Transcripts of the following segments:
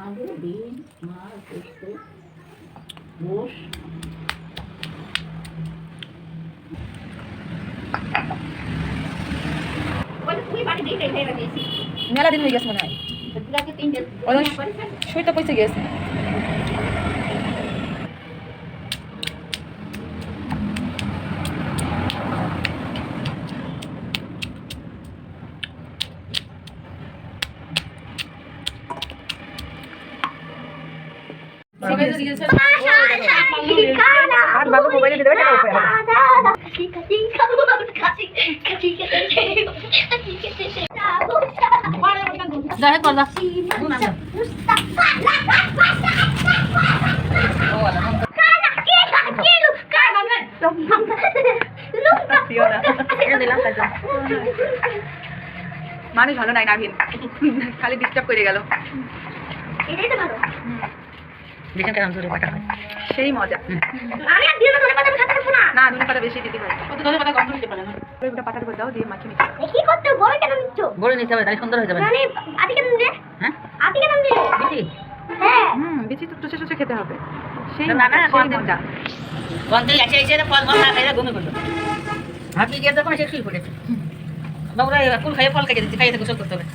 আলু, ডিম, মাছ, পোস্ত, গোশ। মেলা দিন হয়ে গেছে মনে হয় শুইতে পয়সা গেছে আর বাবু মোবাইলে দিতে পারে যাই করলা মানুষ ভালো নাই নাভিন খালি ডিস্টার্ব করে গেল সেই মজা না ধনে পাতা বেশি দিতে হয় পাতাটা করে দাও দিয়ে মাখিয়ে গড়ে নিতে হবে তাহলে সুন্দর হয়ে যাবে হ্যাঁ বেশি তো টুসে টুসে খেতে হবে সেই না, না, সেই মজা বন্ধে এসে এসে ফল ফল না খাইলে ঘুমিয়ে পড়লো হাঁপিয়ে গিয়ে তখন সে শুয়ে পড়েছে বাবুরা ফুল খাইয়ে ফল খাইয়ে দিচ্ছি খাইয়ে গোসল করতে হবে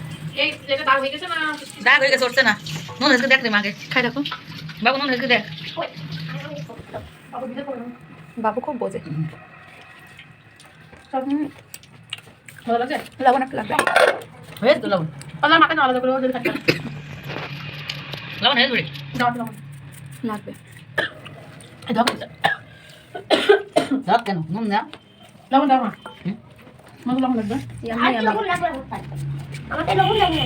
দাগ হয়ে গেছে উঠছে না নুন হেসকে দেখ রে মাকে খাই দেখো বাবু নুন হেসকে দেখ বাবু খুব বোঝে লবণ একটু লাগবে হয়েছে তো লবণ লবণ হয়ে ধরে লাগবে ধর কেন নুন না ইয়াম্মি ইয়াম্মি